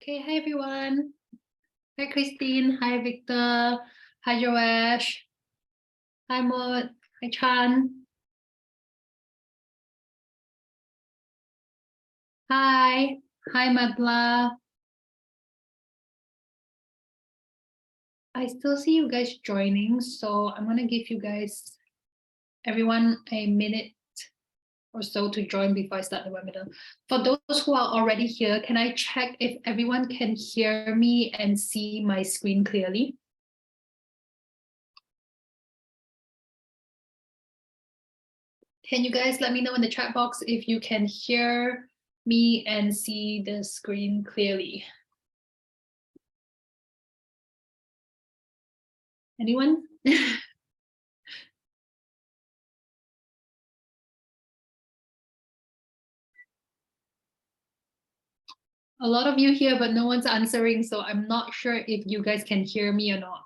Okay, hi everyone. Hi Christine. Hi Victor. Hi Joash. Hi Maud. Hi Chan. Hi. Hi Madla. I still see you guys joining, so I'm gonna give you guys everyone a minute or so to join before I start the webinar. For those who are already here, can I check if everyone can hear me and see my screen clearly? Can you guys let me know in the chat box if you can hear me and see the screen clearly? Anyone? A lot of you here, but no one's answering, so I'm not sure if you guys can hear me or not.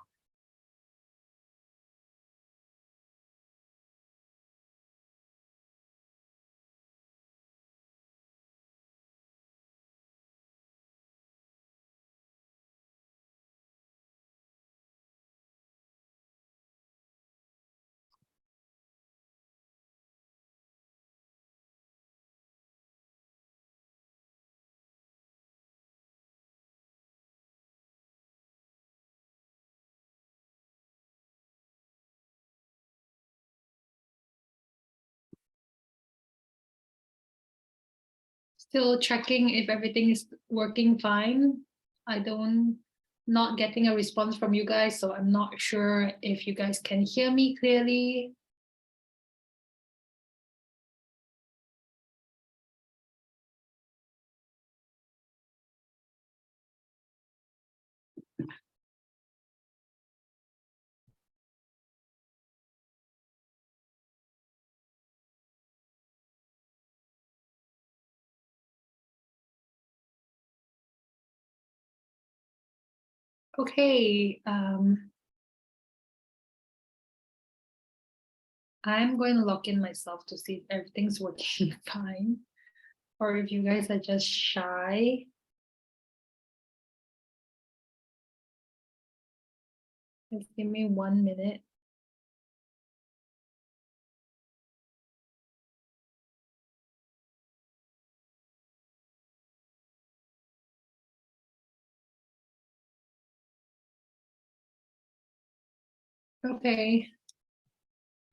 Still checking if everything is working fine. Not getting a response from you guys, so I'm not sure if you guys can hear me clearly. Okay, I'm going to log in myself to see if everything's working fine, or if you guys are just shy. Just give me 1 minute. Okay.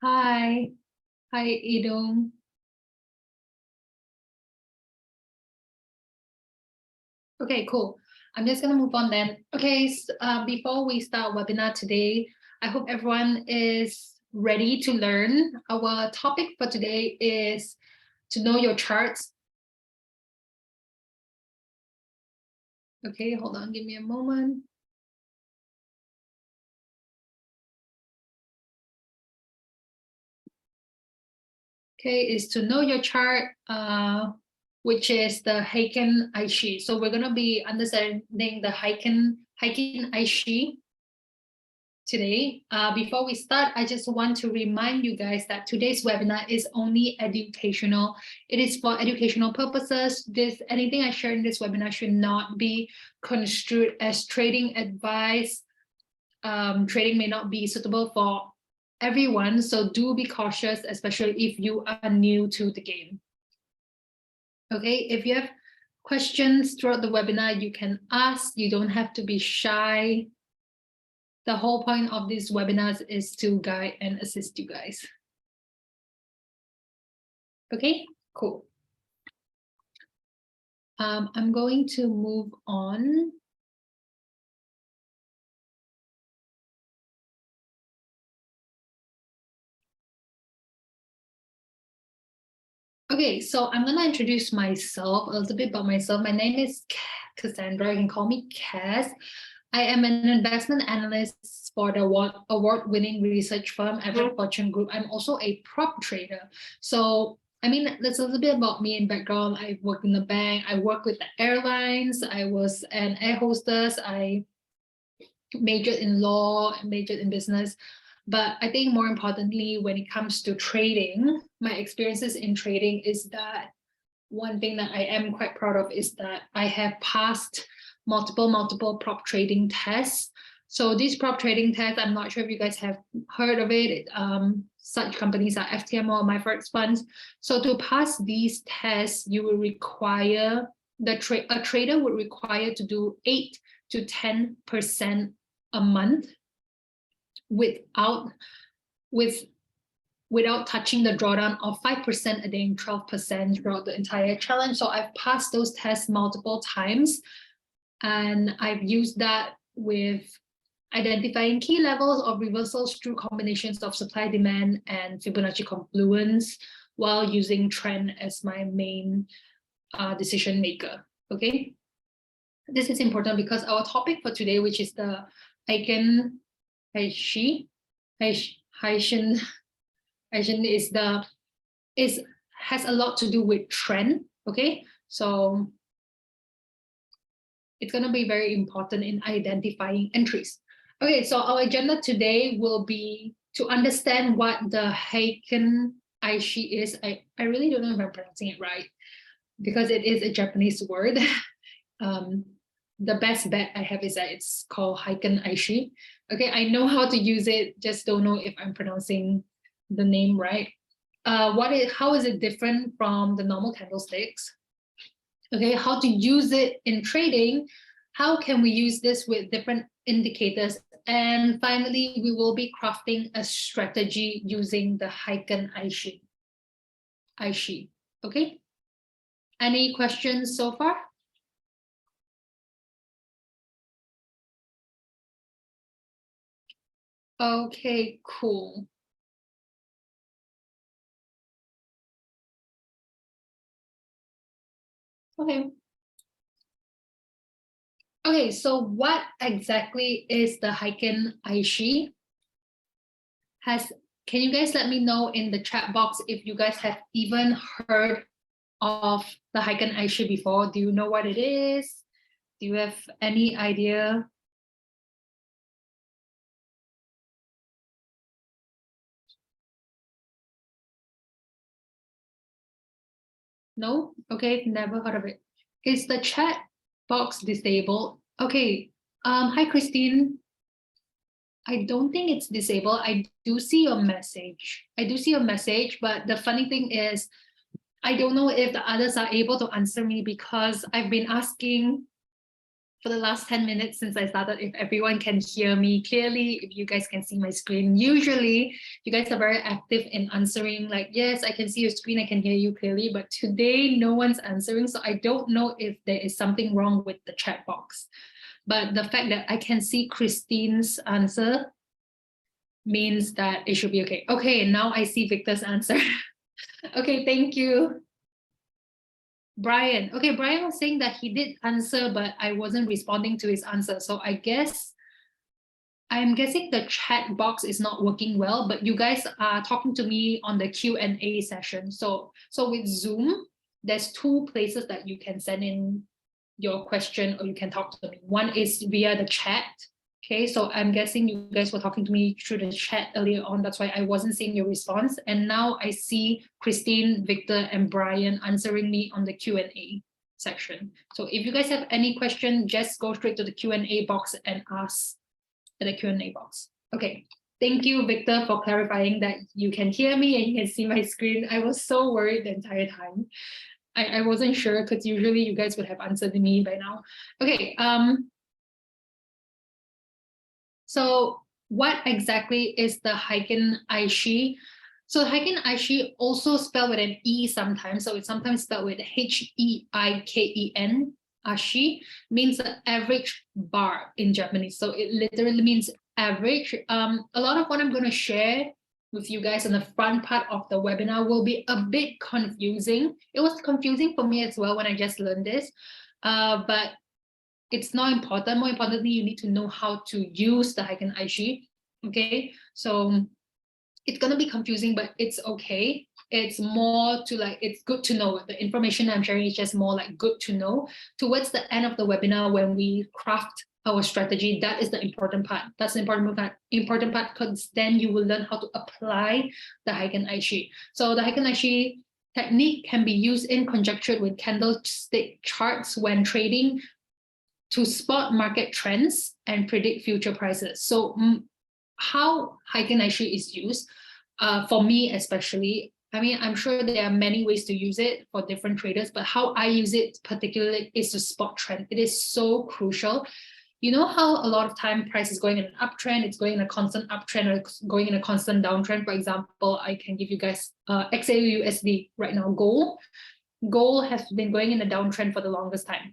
Hi. Hi, Idong. Okay, cool. I'm just going to move on then. Okay, before we start webinar today, I hope everyone is ready to learn. Our topic for today is to know your charts. Okay, hold on, give me a moment. Okay, is to know your chart, which is the Heiken Aishi. So we're going to be understanding the Heiken Aishi today. Before we start, I just want to remind you guys that today's webinar is only educational. It is for educational purposes. Anything I share in this webinar should not be construed as trading advice. Trading may not be suitable for everyone, so do be cautious, especially if you are new to the game. Okay, if you have questions throughout the webinar, you can ask. You don't have to be shy. The whole point of these webinars is to guide and assist you guys. Okay, cool. I'm going to move on. Okay, so I'm gonna introduce myself, a little bit about myself. My name is Cassandra. You can call me Cass. I am an investment analyst for the award-winning research firm Everett Fortune Group. I'm also a prop trader. So, I mean, that's a little bit about me in background. I worked in the bank. I worked with the airlines. I was an air hostess. I majored in law and majored in business. But I think more importantly, when it comes to trading, my experiences in trading is that one thing that I am quite proud of is that I have passed multiple prop trading tests. So these prop trading tests, I'm not sure if you guys have heard of it. Such companies are FTMO or MyForex funds. So to pass these tests, you will require a trader would require to do 8 to 10% a month without touching the drawdown of 5% a day and 12% throughout the entire challenge. So I've passed those tests multiple times, and I've used that with identifying key levels of reversals through combinations of supply, demand, and Fibonacci confluence while using trend as my main decision maker. Okay, this is important because our topic for today, which is the Heiken Aishi, has a lot to do with trend. Okay, so it's going to be very important in identifying entries. Okay, so our agenda today will be to understand what the Heiken Aishi is. I really don't know if I'm pronouncing it right because it is a Japanese word. The best bet I have is that it's called Heiken Aishi. Okay, I know how to use it, just don't know if I'm pronouncing the name right. How is it different from the normal candlesticks? Okay, how to use it in trading? How can we use this with different indicators? And finally, we will be crafting a strategy using the Heiken Aishi. Okay? Any questions so far? Okay, cool. Okay. Okay, so what exactly is the Heiken Aishi? Can you guys let me know in the chat box if you guys have even heard of the Heiken Aishi before? Do you know what it is? Do you have any idea? No? Okay, never heard of it. Is the chat box disabled? Okay. Hi, Christine. I don't think it's disabled. I do see your message. But the funny thing is, I don't know if the others are able to answer me because I've been asking for the last 10 minutes since I started if everyone can hear me clearly, if you guys can see my screen. Usually, you guys are very active in answering like, yes, I can see your screen, I can hear you clearly, but today no one's answering, so I don't know if there is something wrong with the chat box. But the fact that I can see Christine's answer means that it should be okay. Okay, now I see Victor's answer. Okay, thank you. Brian. Okay, Brian was saying that he did answer, but I wasn't responding to his answer. So I'm guessing the chat box is not working well, but you guys are talking to me on the Q&A session. So with Zoom, there's two places that you can send in your question or you can talk to me. One is via the chat. Okay, so I'm guessing you guys were talking to me through the chat earlier on. That's why I wasn't seeing your response. And now I see Christine, Victor, and Brian answering me on the Q&A section. So if you guys have any question, just go straight to the Q&A box and ask at the Q&A box. Okay, thank you, Victor, for clarifying that you can hear me and you can see my screen. I was so worried the entire time. I wasn't sure because usually you guys would have answered me by now. Okay, so what exactly is the Heiken Aishi? So Heiken Aishi also spelled with an E sometimes. So it's sometimes spelled with Heiken. Aishi means the average bar in Japanese. So it literally means average. A lot of what I'm going to share with you guys on the front part of the webinar will be a bit confusing. It was confusing for me as well when I just learned this. But it's not important. More importantly, you need to know how to use the Heiken Aishi. Okay, so it's gonna be confusing, but it's okay. It's more to like, it's good to know. The information I'm sharing is just more like good to know. Towards the end of the webinar, when we craft our strategy, that is the important part. That's the important part because then you will learn how to apply the Heiken Aishi. So the Heiken Aishi technique can be used in conjunction with candlestick charts when trading. to spot market trends and predict future prices. So how Heiken Aishi is used, for me especially, I mean, I'm sure there are many ways to use it for different traders, but how I use it particularly is to spot trend. It is so crucial. You know how a lot of time price is going in an uptrend, it's going in a constant uptrend or it's going in a constant downtrend. For example, I can give you guys XAUUSD right now, gold. Gold has been going in a downtrend for the longest time.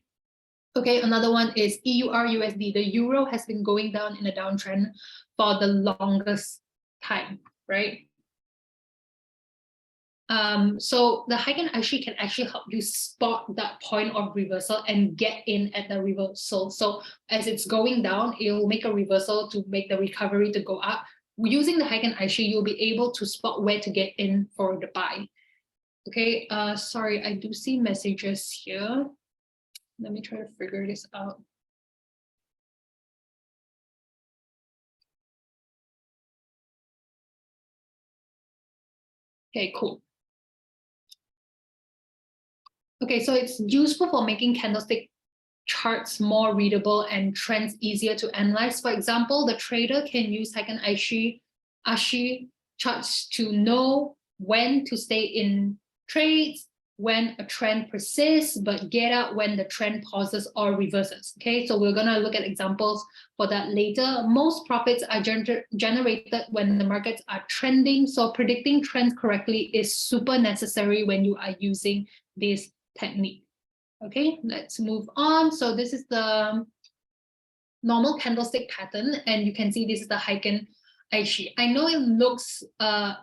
Okay, another one is EURUSD. The euro has been going down in a downtrend for the longest time, right? So the Heiken Aishi can actually help you spot that point of reversal and get in at the reversal. So as it's going down, it will make a reversal to make the recovery to go up. Using the Heiken Aishi, you'll be able to spot where to get in for the buy. Okay, sorry, I do see messages here. Let me try to figure this out. Okay, cool. Okay, so it's useful for making candlestick charts more readable and trends easier to analyze. For example, the trader can use Heiken Aishi charts to know when to stay in trades, when a trend persists, but get out when the trend pauses or reverses. Okay, so we're gonna look at examples for that later. Most profits are generated when the markets are trending. So predicting trends correctly is super necessary when you are using this technique. Okay, let's move on. So this is the normal candlestick pattern, and you can see this is the Heiken Aishi. I know it looks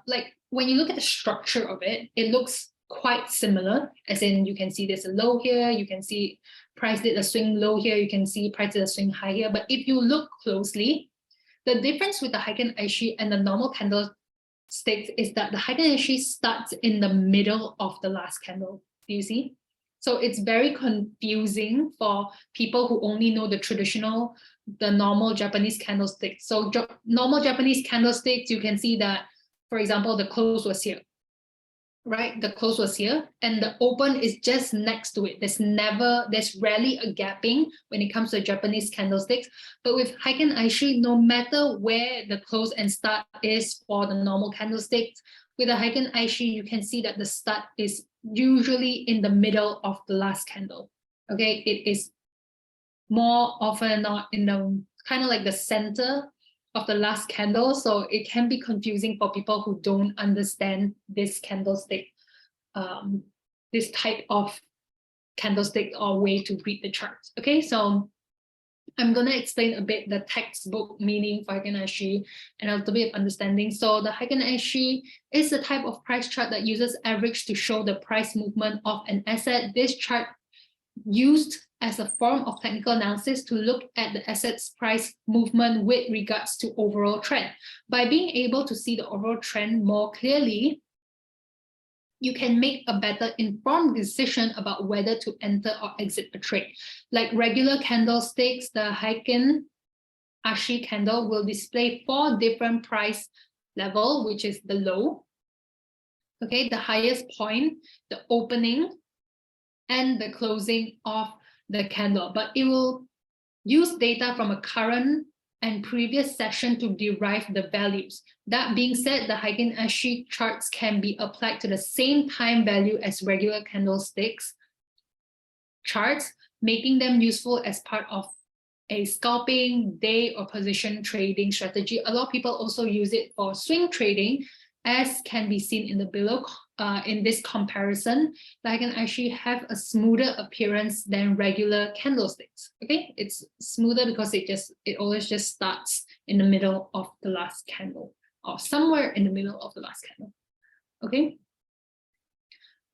like when you look at the structure of it, it looks quite similar, as in you can see there's a low here, you can see price did a swing low here, you can see price did a swing high here. But if you look closely, the difference with the Heiken Aishi and the normal candlesticks is that the Heiken Aishi starts in the middle of the last candle. Do you see? So it's very confusing for people who only know the normal Japanese candlesticks. So normal Japanese candlesticks, you can see that, for example, the close was here, right? The close was here and the open is just next to it. There's rarely a gapping when it comes to Japanese candlesticks. But with Heiken Aishi, no matter where the close and start is for the normal candlesticks, with the Heiken Aishi, you can see that the start is usually in the middle of the last candle. Okay, it is more often not in the kind of like the center of the last candle. So it can be confusing for people who don't understand this candlestick, this type of candlestick or way to read the charts. Okay, so I'm going to explain a bit the textbook meaning for Heiken Aishi and a little bit of understanding. So the Heiken Aishi is the type of price chart that uses average to show the price movement of an asset. This chart used as a form of technical analysis to look at the asset's price movement with regards to overall trend. By being able to see the overall trend more clearly, you can make a better informed decision about whether to enter or exit a trade. Like regular candlesticks, the Heiken Aishi candle will display 4 different price level, which is the low, okay, the highest point, the opening, and the closing of the candle. But it will use data from a current and previous session to derive the values. That being said, the Heiken Aishi charts can be applied to the same time value as regular candlesticks charts, making them useful as part of a scalping, day, or position trading strategy. A lot of people also use it for swing trading, as can be seen in the below. In this comparison, the Heiken Aishi have a smoother appearance than regular candlesticks. Okay, it's smoother because it always just starts in the middle of the last candle, or somewhere in the middle of the last candle. Okay.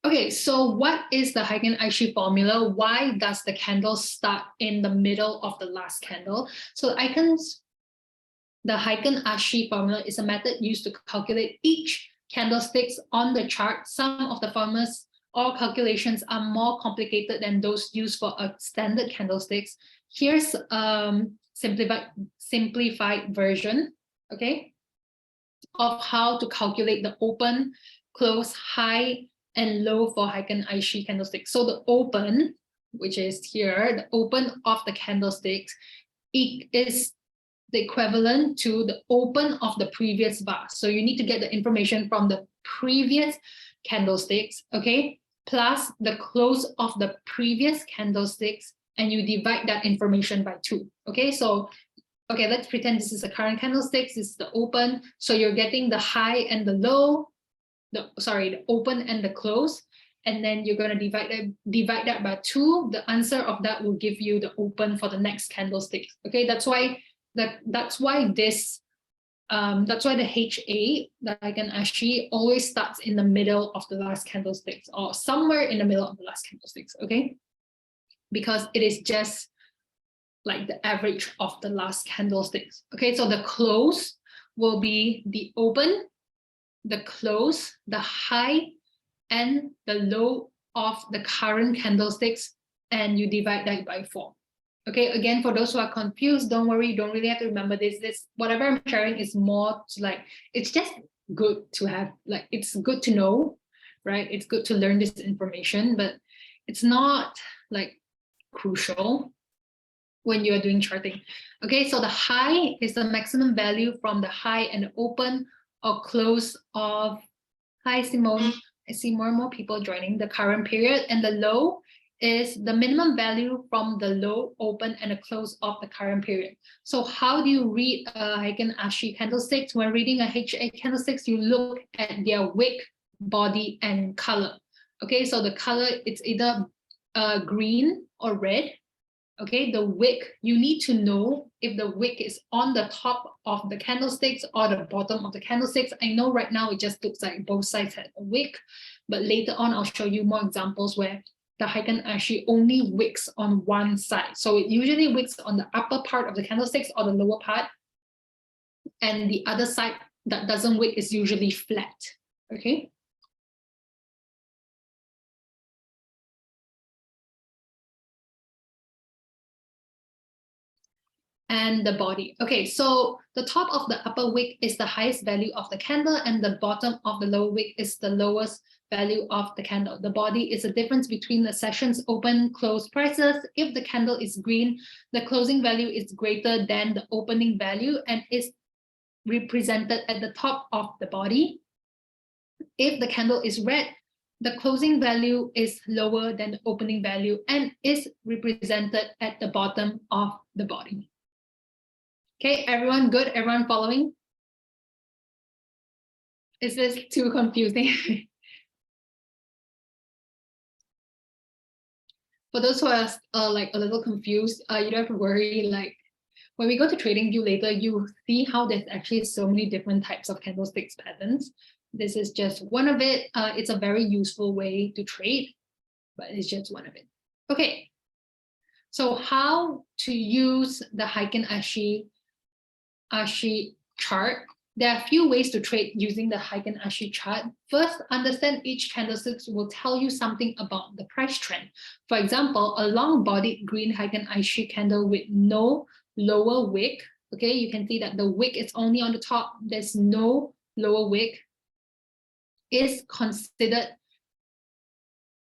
Okay, so what is the Heiken Aishi formula? Why does the candle start in the middle of the last candle? So the Heiken Aishi formula is a method used to calculate each candlesticks on the chart. Some of the formulas or calculations are more complicated than those used for a standard candlesticks. Here's simplified version, okay, of how to calculate the open, close, high, and low for Heiken Aishi candlesticks. So the open which is here, the open of the candlesticks, is the equivalent to the open of the previous bar. So you need to get the information from the previous candlesticks, okay, plus the close of the previous candlesticks, and you divide that information by 2. Okay, so okay, let's pretend this is the current candlesticks, this is the open. So you're getting the high and the low, the open and the close, and then you're going to divide that by 2. The answer of that will give you the open for the next candlestick. Okay, that's why the HA, the Heiken Aishi, always starts in the middle of the last candlesticks, or somewhere in the middle of the last candlesticks. Okay, because it is just like the average of the last candlesticks. Okay, so the close will be the open, the close, the high, and the low of the current candlesticks, and you divide that by 4. Okay, again, for those who are confused, don't worry, you don't really have to remember this. Whatever I'm sharing is more to like, it's just good to have, like, it's good to know, right? It's good to learn this information, but it's not like crucial when you're doing charting. Okay, so the high is the maximum value from the high and open or close of, hi Simone, I see more and more people joining the current period, and the low is the minimum value from the low, open, and the close of the current period. So how do you read a Heiken Aishi candlesticks? When reading a HA candlesticks, you look at their wick, body, and color. Okay, so the color, it's either green or red. Okay, the wick, you need to know if the wick is on the top of the candlesticks or the bottom of the candlesticks. I know right now it just looks like both sides had a wick, but later on I'll show you more examples where the Heiken Aishi only wicks on one side. So it usually wicks on the upper part of the candlesticks or the lower part, and the other side that doesn't wick is usually flat. Okay. And the body. Okay, so the top of the upper wick is the highest value of the candle, and the bottom of the lower wick is the lowest value of the candle. The body is the difference between the session's open, close prices. If the candle is green, the closing value is greater than the opening value and is represented at the top of the body. If the candle is red, the closing value is lower than the opening value and is represented at the bottom of the body. Okay, everyone good? Everyone following? Is this too confusing? For those who are like a little confused, you don't have to worry. Like when we go to TradingView later, you see how there's actually so many different types of candlesticks patterns. This is just one of it. It's a very useful way to trade, but it's just one of it. Okay, so how to use the Heiken Aishi chart? There are a few ways to trade using the Heiken Aishi chart. First, understand each candlestick will tell you something about the price trend. For example, a long-bodied green Heiken Aishi candle with no lower wick. Okay, you can see that the wick is only on the top. There's no lower wick. Is considered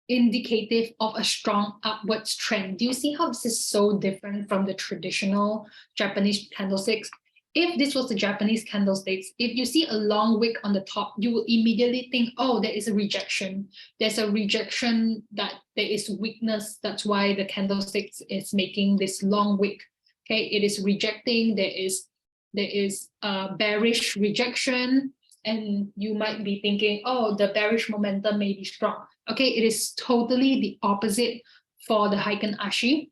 indicative of a strong upwards trend. Do you see how this is so different from the traditional Japanese candlesticks? If this was the Japanese candlesticks, if you see a long wick on the top, you will immediately think, oh, there is a rejection. There's a rejection, that there is weakness. That's why the candlesticks is making this long wick. Okay, it is rejecting. There is a bearish rejection, and you might be thinking, oh, the bearish momentum may be strong. Okay, it is totally the opposite for the Heiken Aishi.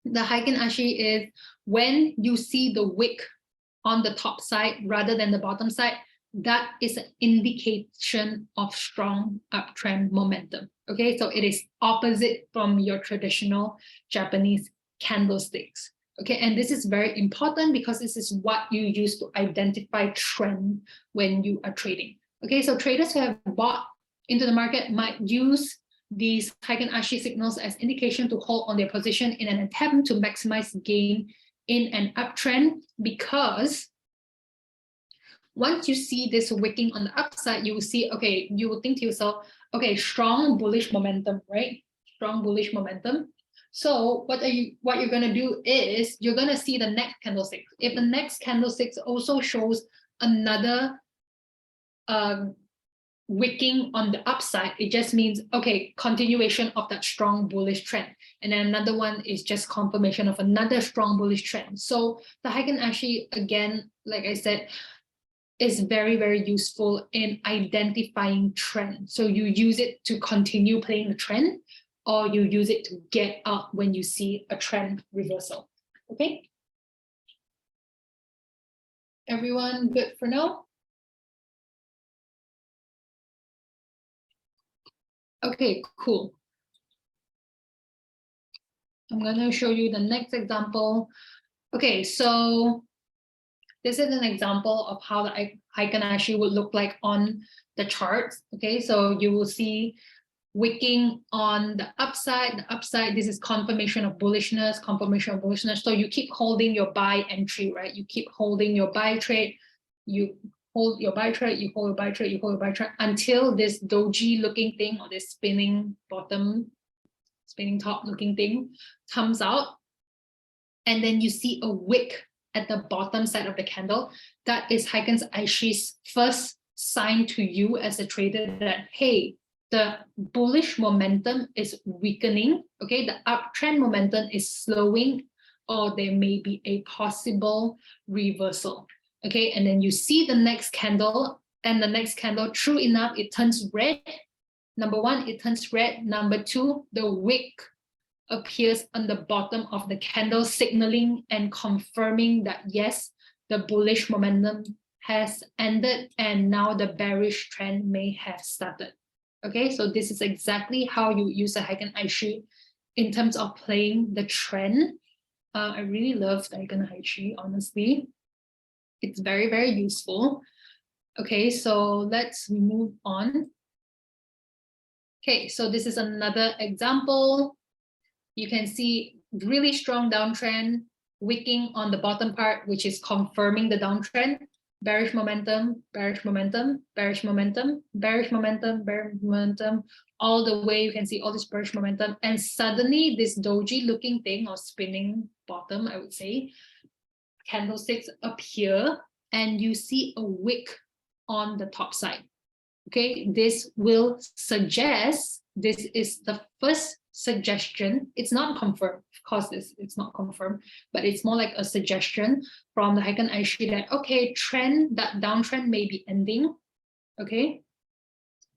The Heiken Aishi is when you see the wick on the top side rather than the bottom side, that is an indication of strong uptrend momentum. Okay, so it is opposite from your traditional Japanese candlesticks. Okay, and this is very important because this is what you use to identify trend when you are trading. Okay, so traders who have bought into the market might use these Heiken Aishi signals as indication to hold on their position in an attempt to maximize gain in an uptrend, because once you see this wicking on the upside, you will see, okay, you will think to yourself, okay, strong bullish momentum, right? Strong bullish momentum. So what you're gonna do is you're gonna see the next candlestick. If the next candlestick also shows another wicking on the upside, it just means, okay, continuation of that strong bullish trend. And then another one is just confirmation of another strong bullish trend. So the Heiken Aishi, again, like I said, is very, very useful in identifying trends. So you use it to continue playing the trend, or you use it to get out when you see a trend reversal. Okay? Everyone good for now? Okay, cool. I'm gonna show you the next example. Okay, so this is an example of how the Heiken Aishi would look like on the charts. Okay, so you will see wicking on the upside. The upside, this is confirmation of bullishness, confirmation of bullishness. So you keep holding your buy entry, right? You keep holding your buy trade. You hold your buy trade, you hold your buy trade, you hold your buy trade until this doji looking thing, or this spinning bottom, spinning top looking thing comes out. And then you see a wick at the bottom side of the candle. That is Heiken Aishi's first sign to you as a trader that, hey, the bullish momentum is weakening. Okay, the uptrend momentum is slowing, or there may be a possible reversal. Okay, and then you see the next candle, and the next candle, true enough, it turns red. Number one, it turns red. Number two, the wick appears on the bottom of the candle, signaling and confirming that yes, the bullish momentum has ended and now the bearish trend may have started. Okay, so this is exactly how you use the Heiken Aishi in terms of playing the trend. I really love the Heiken Aishi, honestly. It's very, very useful. Okay, so let's move on. Okay, so this is another example. You can see really strong downtrend, wicking on the bottom part, which is confirming the downtrend. Bearish momentum, bearish momentum, bearish momentum, bearish momentum, bearish momentum. All the way, you can see all this bearish momentum. And suddenly this doji looking thing, or spinning bottom, I would say, candlesticks appear and you see a wick on the top side. Okay, this will suggest, this is the first suggestion. It's not confirmed, of course, it's not confirmed, but it's more like a suggestion from the Heiken Aishi that, okay, trend, that downtrend may be ending, okay,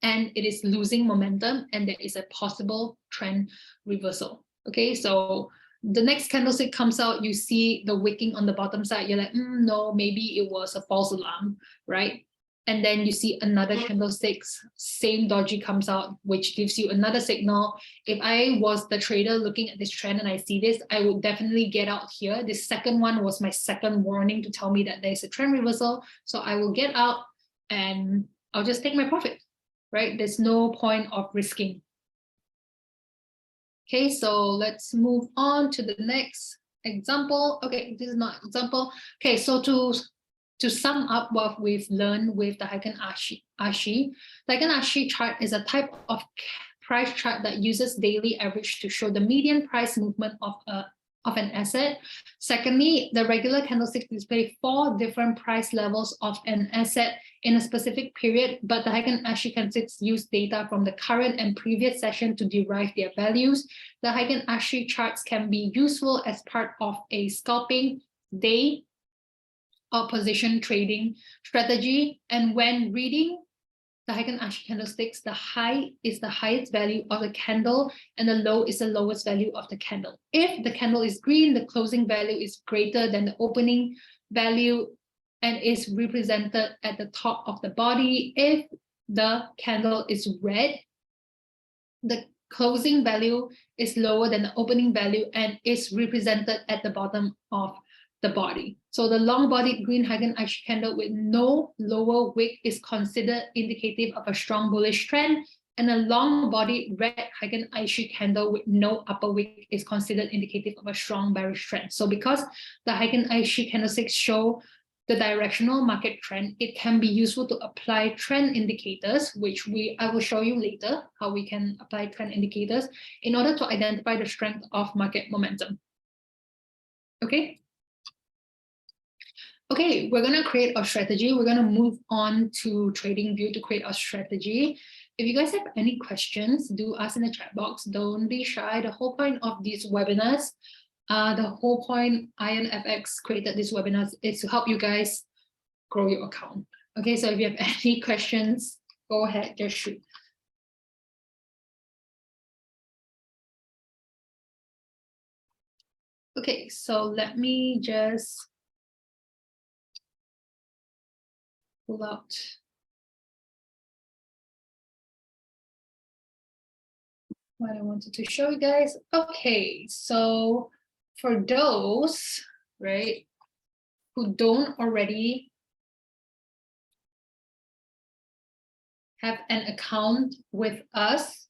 and it is losing momentum, and there is a possible trend reversal. Okay, so the next candlestick comes out, you see the wicking on the bottom side, you're like, no, maybe it was a false alarm, right? And then you see another candlesticks, same doji comes out, which gives you another signal. If I was the trader looking at this trend and I see this, I would definitely get out here. This second one was my second warning to tell me that there's a trend reversal. So I will get out and I'll just take my profit, right? There's no point of risking. Okay, so let's move on to the next example. Okay, this is not example. Okay, so to sum up what we've learned with the Heiken Aishi, the Heiken Aishi chart is a type of price chart that uses daily average to show the median price movement of an asset. Secondly, the regular candlesticks display 4 different price levels of an asset in a specific period, but the Heiken Aishi candlesticks use data from the current and previous session to derive their values. The Heiken Aishi charts can be useful as part of a scalping, day, or position trading strategy. And when reading the Heiken Aishi candlesticks, the high is the highest value of the candle and the low is the lowest value of the candle. If the candle is green, the closing value is greater than the opening value and is represented at the top of the body. If the candle is red, the closing value is lower than the opening value and is represented at the bottom of the body. So the long-bodied green Heiken Aishi candle with no lower wick is considered indicative of a strong bullish trend, and a long-bodied red Heiken Aishi candle with no upper wick is considered indicative of a strong bearish trend. So because the Heiken Aishi candlesticks show the directional market trend, it can be useful to apply trend indicators, which I will show you later how we can apply trend indicators in order to identify the strength of market momentum. Okay. Okay, we're going to create a strategy. We're going to move on to TradingView to create a strategy. If you guys have any questions, do ask in the chat box. Don't be shy. The whole point of these webinars, the whole point IronFX created these webinars is to help you guys grow your account. Okay, so if you have any questions, go ahead, just shoot. Okay, so let me just pull out what I wanted to show you guys. Okay, so for those, right, who don't already have an account with us,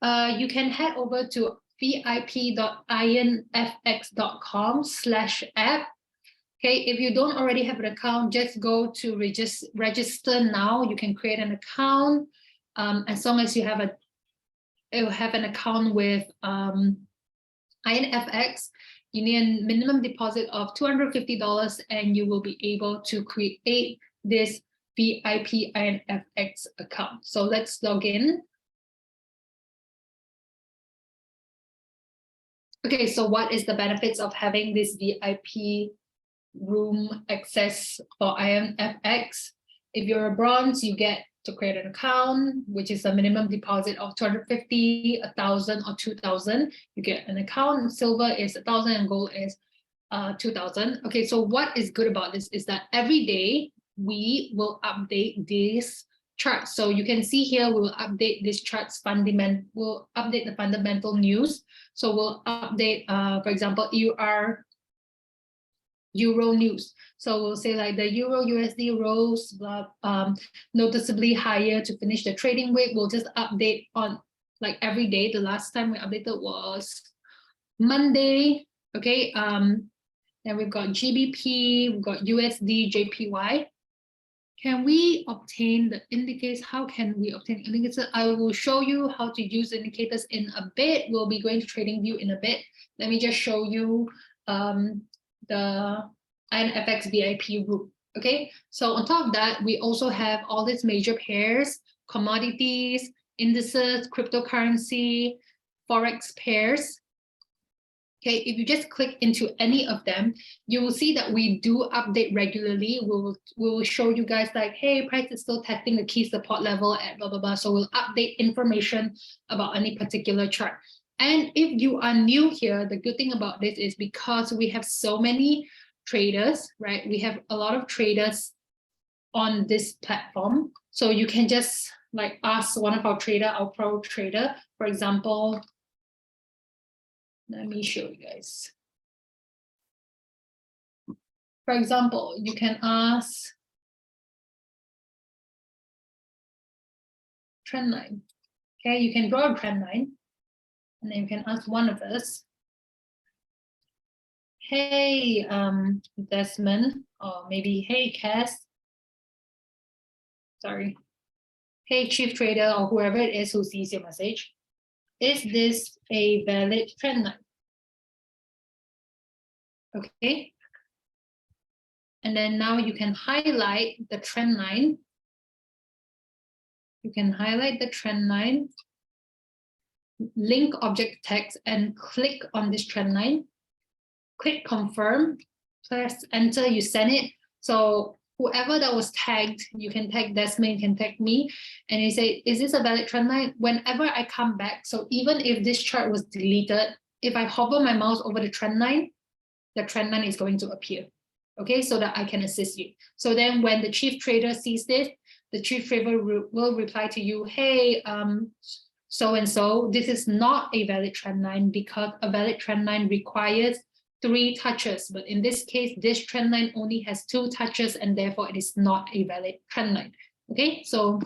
you can head over to vip.ironfx.com/app. Okay, if you don't already have an account, just go to register now. You can create an account as long as you have an account with IronFX. You need a minimum deposit of $250 and you will be able to create this VIP IronFX account. So let's log in. Okay, so what is the benefits of having this VIP room access for IronFX? If you're a bronze, you get to create an account, which is a minimum deposit of $250, $1,000 or $2,000. You get an account. Silver is $1,000 and gold is $2,000. Okay, so what is good about this is that every day we will update this chart. So you can see here, we will update this chart's we'll update the fundamental news. So we'll update, for example, Euro news. So we'll say like the Euro USD rose noticeably higher to finish the trading week. We'll just update on like every day. The last time we updated was Monday. Okay. Then we've got GBP, we've got USD, JPY. Can we obtain the indicators? How can we obtain indicators? I will show you how to use indicators in a bit. We'll be going to TradingView in a bit. Let me just show you the IronFX VIP room. Okay, so on top of that, we also have all these major pairs, commodities, indices, cryptocurrency, Forex pairs. Okay, if you just click into any of them, you will see that we do update regularly. We will show you guys like, hey, price is still testing the key support level at blah, blah, blah. So we'll update information about any particular chart. And if you are new here, the good thing about this is because we have so many traders, right? We have a lot of traders on this platform. So you can just like ask one of our pro trader, for example. Let me show you guys. For example, you can ask trend line. Okay, you can draw a trend line. And then you can ask one of us, hey, Desmond, or maybe, hey, Cass, sorry, hey, chief trader, or whoever it is who sees your message, is this a valid trend line? Okay. And then now you can highlight the trend line. You can highlight the trend line, link object text, and click on this trend line. Click confirm, press enter, you send it. So whoever that was tagged, you can tag Desmond, you can tag me, and you say, is this a valid trend line? Whenever I come back, so even if this chart was deleted, if I hover my mouse over the trend line is going to appear, okay, so that I can assist you. So then when the chief trader sees this, the chief trader will reply to you, hey, so-and-so, this is not a valid trend line because a valid trend line requires 3 touches. But in this case, this trend line only has 2 touches and therefore it is not a valid trend line. Okay, so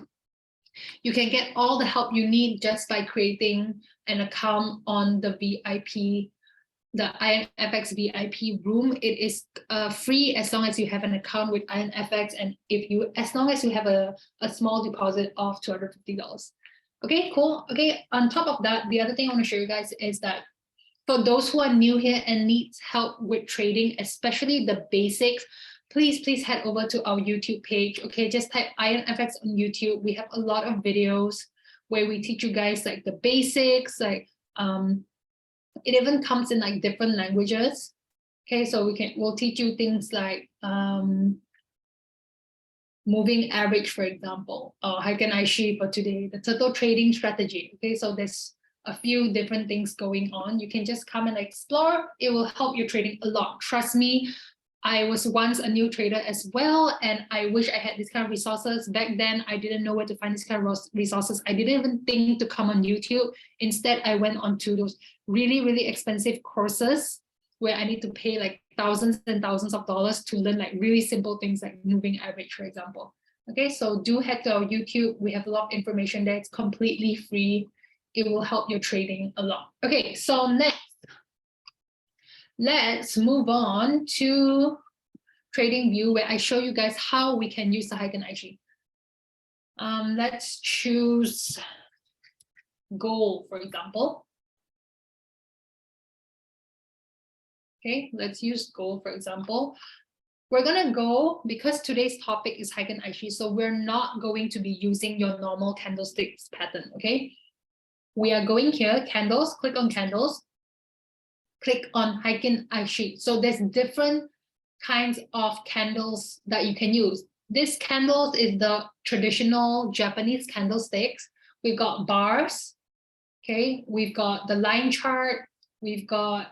you can get all the help you need just by creating an account on the VIP the IronFX VIP room. It is free as long as you have an account with IronFX, and as long as you have a small deposit of $250. Okay, cool. Okay, on top of that, the other thing I want to show you guys is that for those who are new here and needs help with trading, especially the basics, please head over to our YouTube page. Okay, just type IronFX on YouTube. We have a lot of videos where we teach you guys like the basics, like it even comes in like different languages. Okay, so we'll teach you things like moving average, for example, or Heiken Aishi for today, the total trading strategy. Okay, so there's a few different things going on. You can just come and explore. It will help you trading a lot. Trust me, I was once a new trader as well, and I wish I had this kind of resources. Back then, I didn't know where to find this kind of resources. I didn't even think to come on YouTube. Instead, I went on to those really expensive courses where I need to pay like thousands and thousands of dollars to learn like really simple things like moving average, for example. Okay, so do head to our YouTube. We have a lot of information there. It's completely free. It will help your trading a lot. Okay, so next, let's move on to trading view, where I show you guys how we can use the Heiken Aishi. Let's choose gold, for example. Okay, let's use gold, for example. We're gonna go, because today's topic is Heiken Aishi, so we're not going to be using your normal candlesticks pattern, okay? We are going here, candles, click on candles, click on Heiken Aishi. So there's different kinds of candles that you can use. This candles is the traditional Japanese candlesticks. We've got bars, okay? We've got the line chart, we've got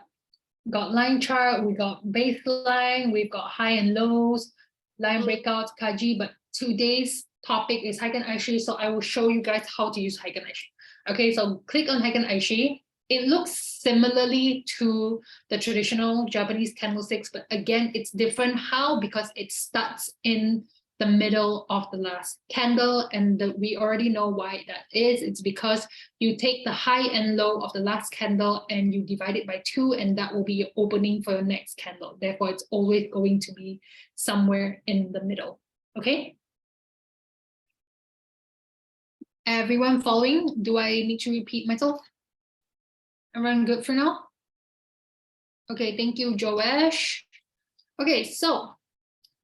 line chart, we got baseline, we've got high and lows, line breakouts, Kaji, but today's topic is Heiken Aishi, so I will show you guys how to use Heiken Aishi. Okay, so click on Heiken Aishi. It looks similarly to the traditional Japanese candlesticks, but again, it's different. How? Because it starts in the middle of the last candle, and we already know why that is. It's because you take the high and low of the last candle and you divide it by 2, and that will be your opening for your next candle. Therefore, it's always going to be somewhere in the middle. Okay? Everyone following? Do I need to repeat myself? Everyone good for now? Okay, thank you, Joash. Okay, so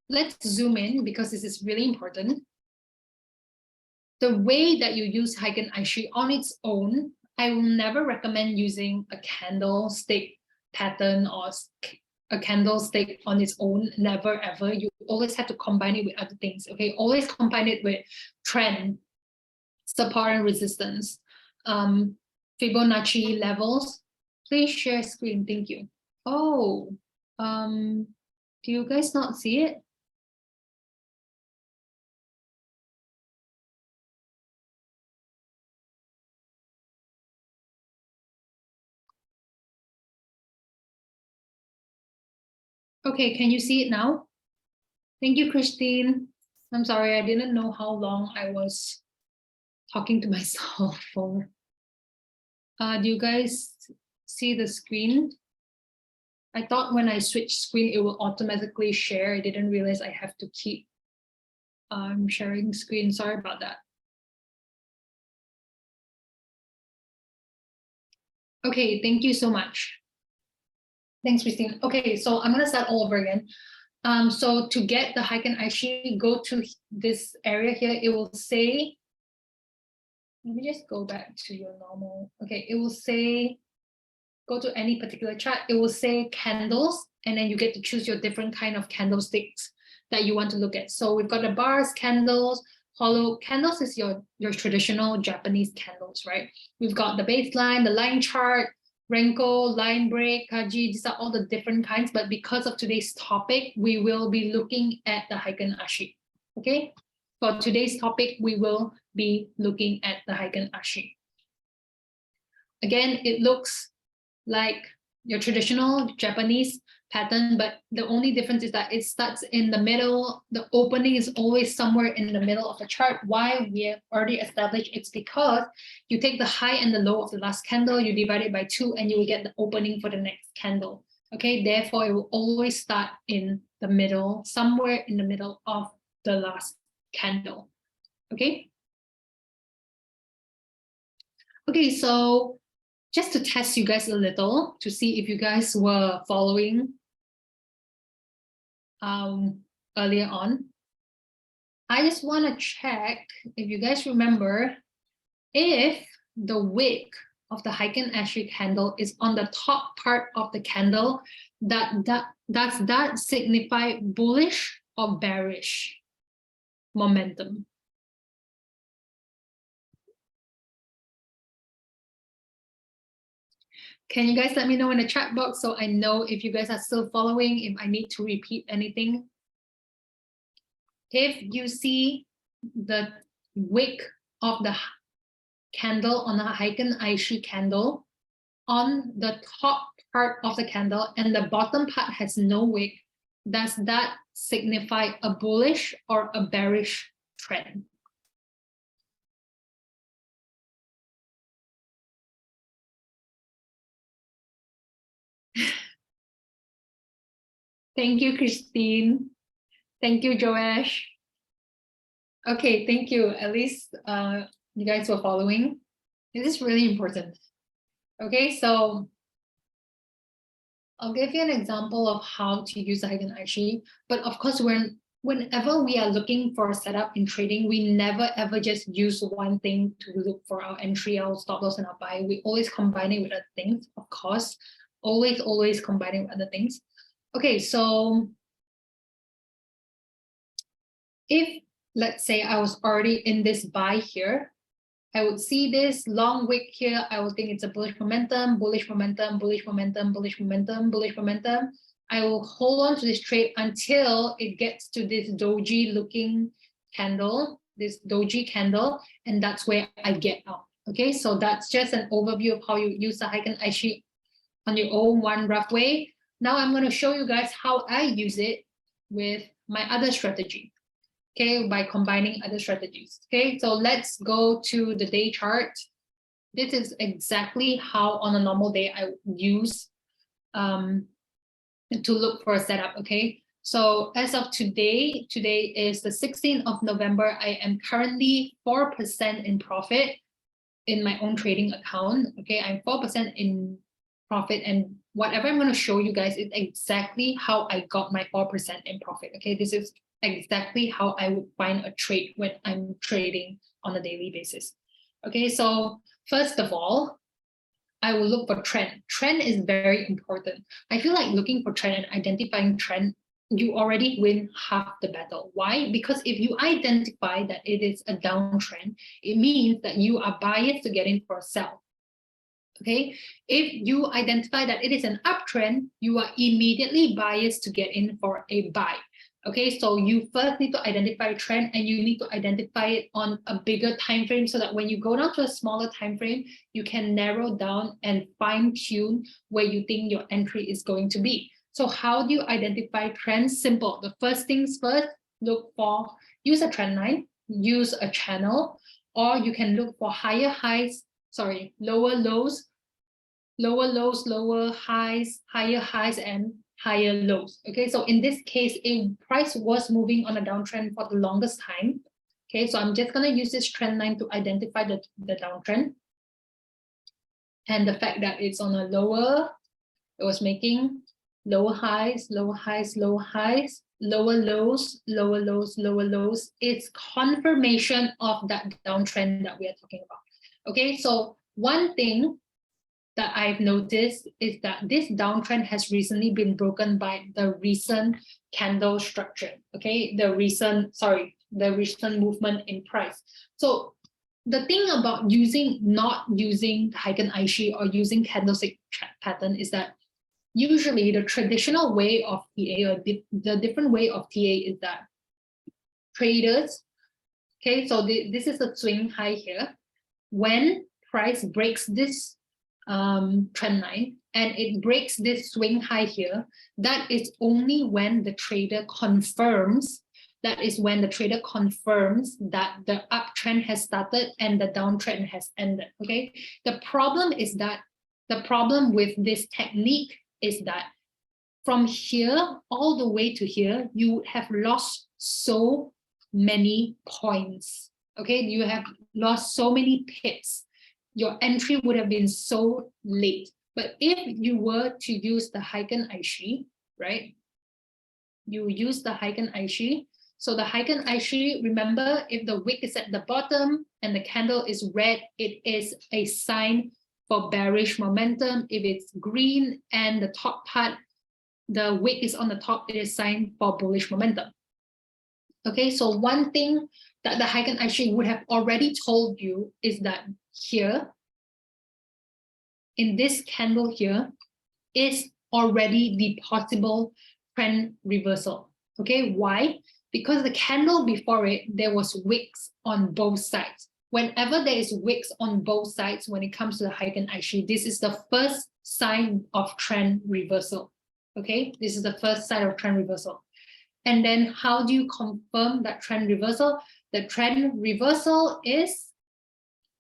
let's zoom in because this is really important. The way that you use Heiken Aishi on its own, I will never recommend using a candlestick pattern or a candlestick on its own. Never, ever. You always have to combine it with other things. Okay, always combine it with trend, support and resistance, Fibonacci levels. Please share screen. Thank you. Oh, do you guys not see it? Okay, can you see it now? Thank you, Christine. I'm sorry, I didn't know how long I was talking to myself for. Do you guys see the screen? I thought when I switch screen, it will automatically share. I didn't realize I have to keep sharing screen. Sorry about that. Okay, thank you so much. Thanks, Christine. Okay, so I'm gonna start all over again. So to get the Heiken Aishi, go to this area here. It will say, let me just go back to your normal. Okay, it will say, go to any particular chart. It will say candles, and then you get to choose your different kind of candlesticks that you want to look at. So we've got the bars, candles, hollow candles is your traditional Japanese candles, right? We've got the baseline, the line chart, Renko, line break, Kaji, these are all the different kinds, but because of today's topic, we will be looking at the Heiken Aishi, okay? For today's topic, we will be looking at the Heiken Aishi. Again, it looks like your traditional Japanese pattern, but the only difference is that it starts in the middle. The opening is always somewhere in the middle of the chart. Why? We have already established it's because you take the high and the low of the last candle, you divide it by 2, and you will get the opening for the next candle. Okay, therefore it will always start in the middle, somewhere in the middle of the last candle. Okay. Okay, so just to test you guys a little to see if you guys were following earlier on, I just want to check if you guys remember if the wick of the Heiken Aishi candle is on the top part of the candle, does that signify bullish or bearish momentum? Can you guys let me know in the chat box so I know if you guys are still following, if I need to repeat anything? If you see the wick of the candle on a Heiken Aishi candle on the top part of the candle and the bottom part has no wick, does that signify a bullish or a bearish trend? Thank you, Christine. Thank you, Joash. Okay, thank you. At least you guys were following. This is really important. Okay, so I'll give you an example of how to use the Heiken Aishi. But of course, whenever we are looking for a setup in trading, we never ever just use one thing to look for our entry, our stop loss, and our buy. We always combine it with other things, of course. Always combining with other things. Okay, so if let's say I was already in this buy here, I would see this long wick here. I would think it's a bullish momentum, bullish momentum, bullish momentum, bullish momentum, bullish momentum. I will hold on to this trade until it gets to this doji looking candle, this doji candle, and that's where I get out. Okay, so that's just an overview of how you use the Heiken Aishi on your own, one rough way. Now I'm going to show you guys how I use it with my other strategy. Okay, by combining other strategies. Okay, so let's go to the day chart. This is exactly how on a normal day I use to look for a setup. Okay, so as of today is the 16th of November. I am currently 4% in profit in my own trading account. Okay, I'm 4% in profit, and whatever I'm going to show you guys is exactly how I got my 4% in profit. Okay, this is exactly how I would find a trade when I'm trading on a daily basis. Okay, so first of all, I will look for trend. Trend is very important. I feel like looking for trend and identifying trend, you already win half the battle. Why? Because if you identify that it is a downtrend, it means that you are biased to get in for a sell. Okay, if you identify that it is an uptrend, you are immediately biased to get in for a buy. Okay, so you first need to identify a trend, and you need to identify it on a bigger time frame so that when you go down to a smaller time frame, you can narrow down and fine tune where you think your entry is going to be. So how do you identify trends? Simple. The first things first, use a trend line, use a channel, or you can look for lower lows, lower highs, higher highs, and higher lows. Okay, so in this case, a price was moving on a downtrend for the longest time. Okay, so I'm just going to use this trend line to identify the downtrend. And the fact that it's on a lower, it was making lower highs, lower highs, lower highs, lower lows, lower lows, lower lows. It's confirmation of that downtrend that we are talking about. Okay, so one thing that I've noticed is that this downtrend has recently been broken by the recent candle structure. Okay, the recent movement in price. So the thing about not using Heiken Aishi or using candlestick pattern is that usually the traditional way of TA or the different way of TA is that traders, okay, so this is a swing high here. When price breaks this trend line and it breaks this swing high here, that is only when the trader confirms, that the uptrend has started and the downtrend has ended. Okay, the problem with this technique is that from here all the way to here, you would have lost so many points. Okay, you have lost so many pips. Your entry would have been so late. But if you were to use the Heiken Aishi, right? You use the Heiken Aishi. So the Heiken Aishi, remember, if the wick is at the bottom and the candle is red, it is a sign for bearish momentum. If it's green and the top part, the wick is on the top, it is a sign for bullish momentum. Okay, so one thing that the Heiken Aishi would have already told you is that here, in this candle here, is already the possible trend reversal. Okay, why? Because the candle before it, there was wicks on both sides. Whenever there is wicks on both sides, when it comes to the Heiken Aishi, this is the first sign of trend reversal. Okay, this is the first sign of trend reversal. And then how do you confirm that trend reversal? The trend reversal is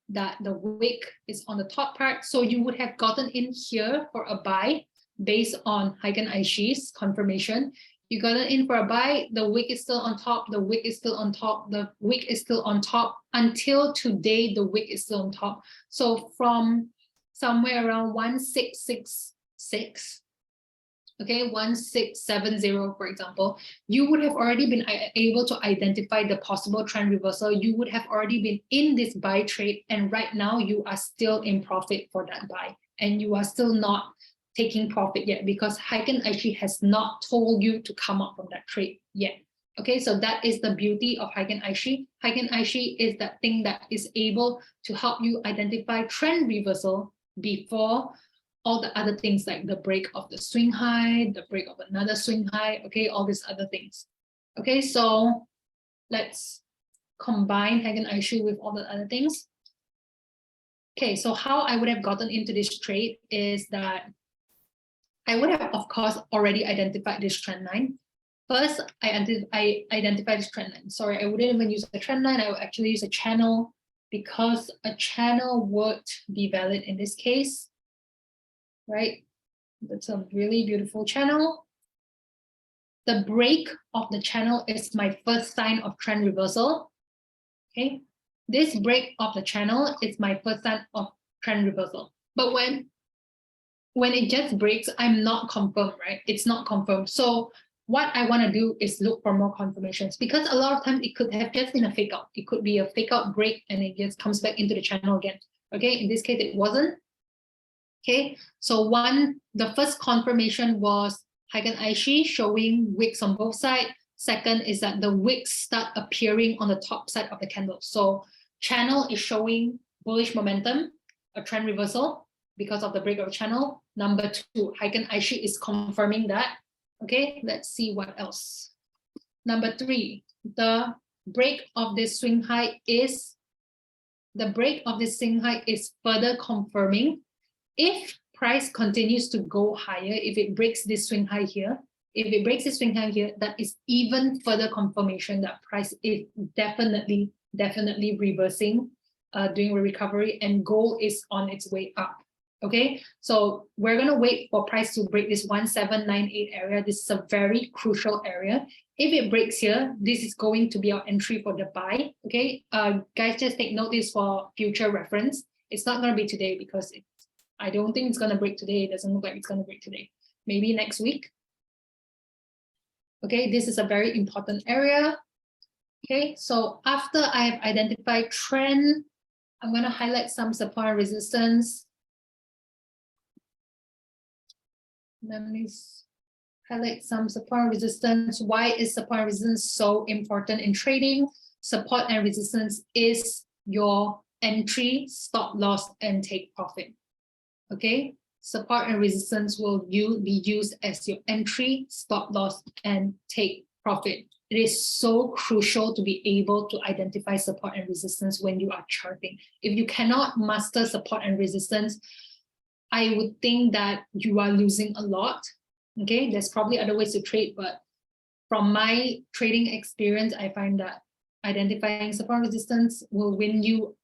that the wick is on the top part. So you would have gotten in here for a buy based on Heiken Aishi's confirmation. You got it in for a buy, the wick is still on top, the wick is still on top, the wick is still on top. Until today, the wick is still on top. So from somewhere around 1666, okay, 1670, for example, you would have already been able to identify the possible trend reversal. You would have already been in this buy trade, and right now you are still in profit for that buy, and you are still not taking profit yet because Heiken Aishi has not told you to come up from that trade yet. Okay, so that is the beauty of Heiken Aishi. Heiken Aishi is that thing that is able to help you identify trend reversal before all the other things like the break of the swing high, the break of another swing high, okay, all these other things. Okay, so let's combine Heiken Aishi with all the other things. Okay, so how I would have gotten into this trade is that I would have, of course, already identified this trend line. First, I identified this trend line. Sorry, I wouldn't even use a trend line. I would actually use a channel because a channel would be valid in this case, right? That's a really beautiful channel. The break of the channel is my first sign of trend reversal. Okay, this break of the channel is my first sign of trend reversal. But when it just breaks, I'm not confirmed, right? It's not confirmed. So what I want to do is look for more confirmations because a lot of times it could have just been a fake out. It could be a fake out break and it just comes back into the channel again. Okay, in this case, it wasn't. Okay, so the first confirmation was Heiken Aishi showing wicks on both sides. Second is that the wicks start appearing on the top side of the candle. So channel is showing bullish momentum, a trend reversal because of the break of channel. Number two, Heiken Aishi is confirming that. Okay, let's see what else. Number three, the break of this swing high is further confirming. If price continues to go higher, if it breaks this swing high here, that is even further confirmation that price is definitely reversing, doing a recovery, and gold is on its way up. Okay, so we're going to wait for price to break this 1798 area. This is a very crucial area. If it breaks here, this is going to be our entry for the buy. Okay, guys, just take notice for future reference. It's not going to be today because I don't think it's going to break today. It doesn't look like it's going to break today. Maybe next week. Okay, this is a very important area. Okay, so after I have identified trend, I'm going to highlight some support and resistance. Let me highlight some support and resistance. Why is support and resistance so important in trading? Support and resistance is your entry, stop loss, and take profit. Okay, support and resistance will be used as your entry, stop loss, and take profit. It is so crucial to be able to identify support and resistance when you are charting. If you cannot master support and resistance, I would think that you are losing a lot. Okay, there's probably other ways to trade, but from my trading experience, I find that identifying support resistance will win you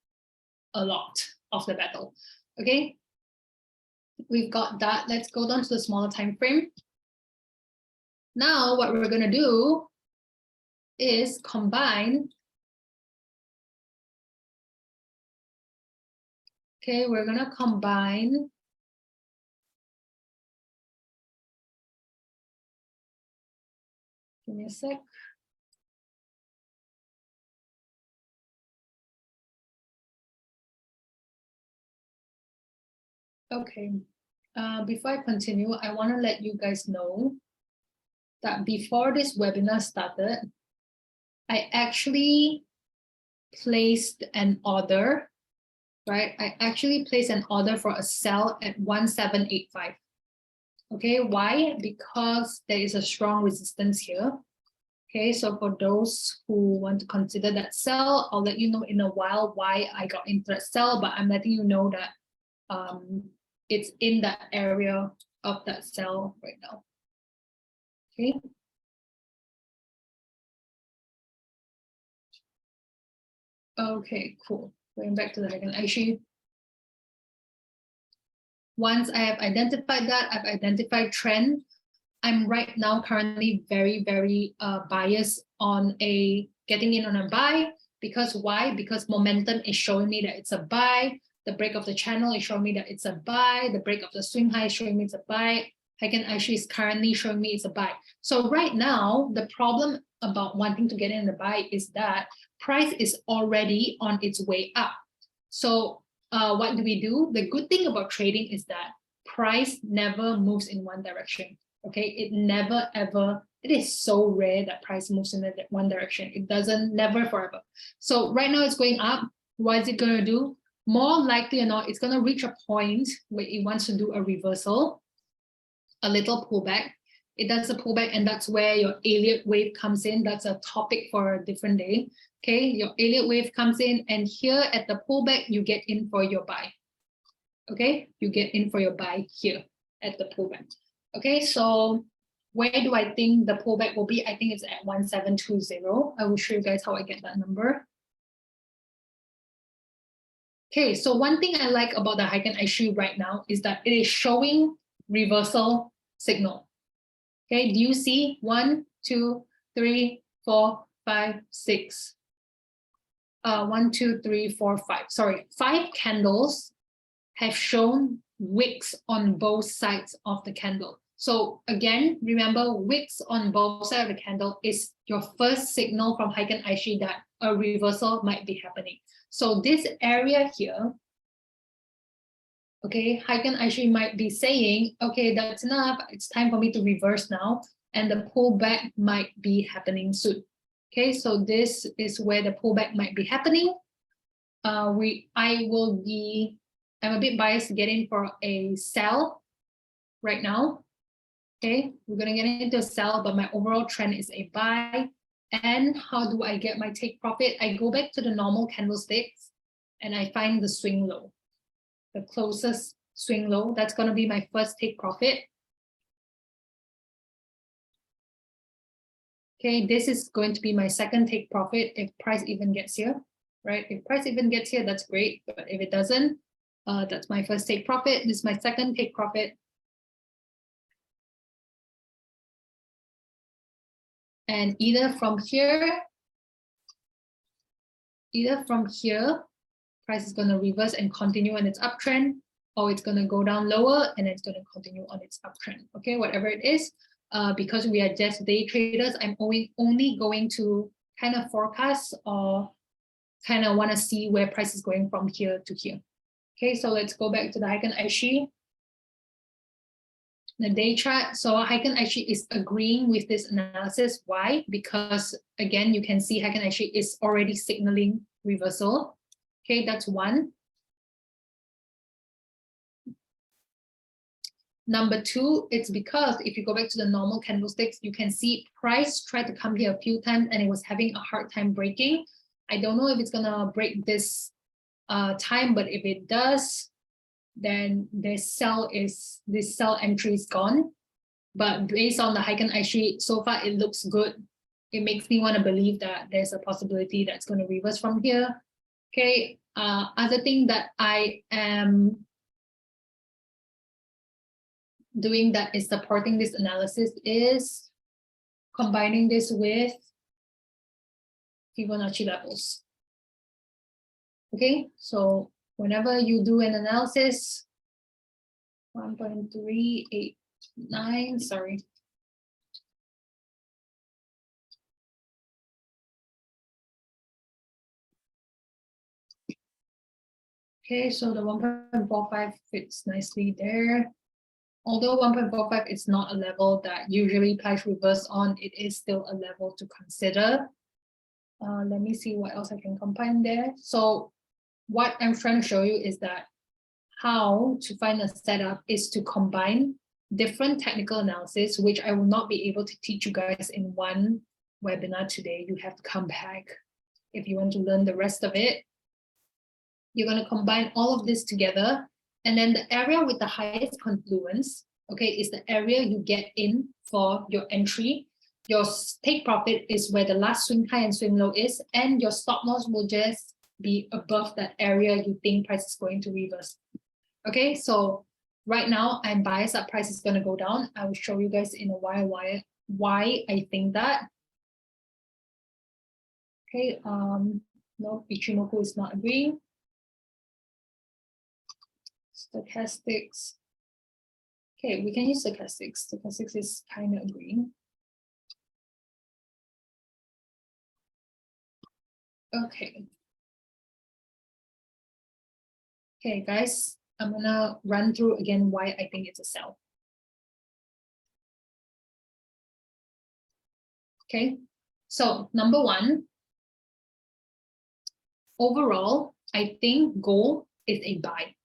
a lot of the battle. Okay, we've got that. Let's go down to the smaller time frame. Now, what we're going to do is combine. Okay, we're going to combine. Give me a sec. Okay, before I continue, I want to let you guys know that before this webinar started, I actually placed an order, right? I actually placed an order for a sell at 1785. Okay, why? Because there is a strong resistance here. Okay, so for those who want to consider that sell, I'll let you know in a while why I got into that sell, but I'm letting you know that it's in that area of that sell right now. Okay. Okay, cool. Going back to the Heiken Aishi. Once I have identified that, I've identified trend. I'm right now currently very, very biased on getting in on a buy. Because why? Because momentum is showing me that it's a buy. The break of the channel is showing me that it's a buy. The break of the swing high is showing me it's a buy. Heiken Aishi is currently showing me it's a buy. So right now, the problem about wanting to get in the buy is that price is already on its way up. So what do we do? The good thing about trading is that price never moves in one direction. Okay, it never ever, it is so rare that price moves in one direction. It doesn't, never forever. So right now it's going up. What is it going to do? More likely or not, it's going to reach a point where it wants to do a reversal, a little pullback. It does a pullback, and that's where your Elliott wave comes in. That's a topic for a different day. Okay, your Elliott wave comes in, and here at the pullback, you get in for your buy. Okay, you get in for your buy here at the pullback. Okay, so where do I think the pullback will be? I think it's at 1720. I will show you guys how I get that number. Okay, so one thing I like about the Heiken Aishi right now is that it is showing reversal signal. Okay, do you see 1, 2, 3, 4, 5, 6? 1, 2, 3, 4, 5. Sorry, 5 candles have shown wicks on both sides of the candle. So again, remember, wicks on both sides of the candle is your first signal from Heiken Aishi that a reversal might be happening. So this area here, okay, Heiken Aishi might be saying, okay, that's enough. It's time for me to reverse now. And the pullback might be happening soon. Okay, so this is where the pullback might be happening. I'm a bit biased to get in for a sell right now. Okay, we're going to get into a sell, but my overall trend is a buy. And how do I get my take profit? I go back to the normal candlesticks and I find the swing low, the closest swing low. That's going to be my first take profit. Okay, this is going to be my second take profit if price even gets here, right? If price even gets here, that's great. But if it doesn't, that's my first take profit. This is my second take profit. And either from here, price is going to reverse and continue on its uptrend, or it's going to go down lower and it's going to continue on its uptrend. Okay, whatever it is, because we are just day traders, I'm only going to kind of forecast or kind of want to see where price is going from here to here. Okay, so let's go back to the Heiken Aishi. The day chart. So Heiken Aishi is agreeing with this analysis. Why? Because again, you can see Heiken Aishi is already signaling reversal. Okay, that's one. Number two, it's because if you go back to the normal candlesticks, you can see price tried to come here a few times and it was having a hard time breaking. I don't know if it's gonna break this time, but if it does, then this cell entry is gone. But based on the Heiken Aishi, so far it looks good. It makes me want to believe that there's a possibility that's going to reverse from here. Okay, other thing that I am doing that is supporting this analysis is combining this with Fibonacci levels. Okay, so whenever you do an analysis, 1.389, sorry. Okay, so the 1.45 fits nicely there. Although 1.45 is not a level that usually price reverse on, it is still a level to consider. Let me see what else I can combine there. So what I'm trying to show you is that how to find a setup is to combine different technical analysis, which I will not be able to teach you guys in one webinar today. You have to come back if you want to learn the rest of it. You're going to combine all of this together, and then the area with the highest confluence, okay, is the area you get in for your entry. Your take profit is where the last swing high and swing low is, and your stop loss will just be above that area you think price is going to reverse. Okay, so right now I'm biased that price is going to go down. I will show you guys in a while why I think that. Okay, no, Ichimoku is not agreeing. Stochastics. Okay, we can use stochastics. Stochastics is kind of agreeing. Okay. Okay, guys, I'm gonna run through again why I think it's a sell. Okay, so number one, overall, I think gold is a buy.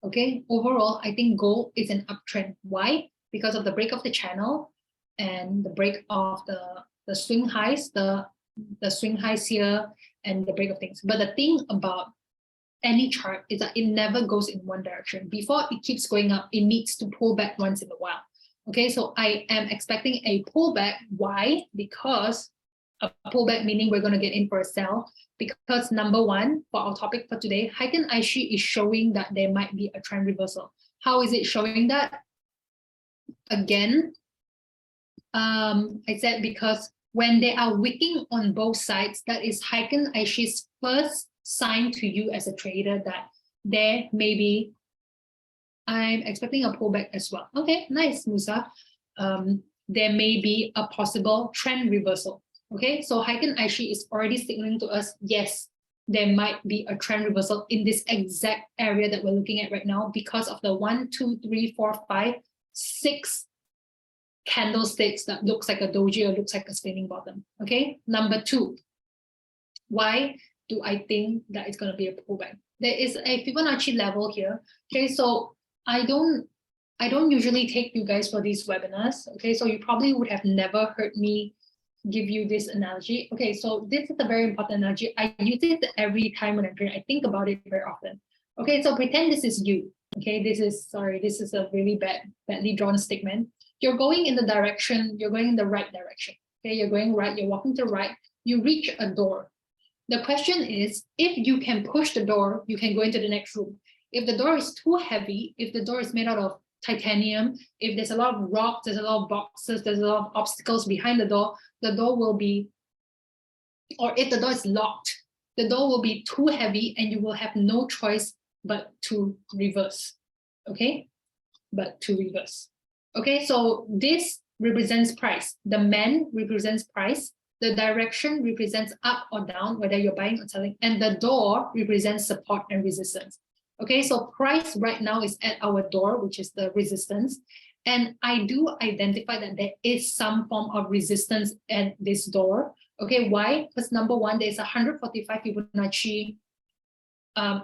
Okay, overall, I think gold is an uptrend. Why? Because of the break of the channel and the break of the swing highs, the swing highs here and the break of things. But the thing about any chart is that it never goes in one direction. Before it keeps going up, it needs to pull back once in a while. Okay, so I am expecting a pullback. Why? Because a pullback meaning we're going to get in for a sell. Because number one, for our topic for today, Heiken Aishi is showing that there might be a trend reversal. How is it showing that? Again, I said because when they are wicking on both sides, that is Heiken Aishi's first sign to you as a trader that there may be, I'm expecting a pullback as well. Okay, nice, Musa. There may be a possible trend reversal. Okay, so Heiken Aishi is already signaling to us, yes, there might be a trend reversal in this exact area that we're looking at right now because of the 1, 2, 3, 4, 5, 6 candlesticks that looks like a doji or looks like a spinning bottom. Okay, number two, why do I think that it's going to be a pullback? There is a Fibonacci level here. Okay, so I don't usually take you guys for these webinars. Okay, so you probably would have never heard me give you this analogy. Okay, so this is a very important analogy. I use it every time when I'm trading. I think about it very often. Okay, so pretend this is you. Okay, this is a really badly drawn statement. You're going in the direction, you're going in the right direction. Okay, you're going right, you're walking to the right, you reach a door. The question is, if you can push the door, you can go into the next room. If the door is too heavy, if the door is made out of titanium, if there's a lot of rocks, there's a lot of boxes, there's a lot of obstacles behind the door will be, or if the door is locked, the door will be too heavy and you will have no choice but to reverse. Okay, but to reverse. Okay, so this represents price. The man represents price. The direction represents up or down, whether you're buying or selling, and the door represents support and resistance. Okay, so price right now is at our door, which is the resistance. And I do identify that there is some form of resistance at this door. Okay, why? Because number one, there's a 145 Fibonacci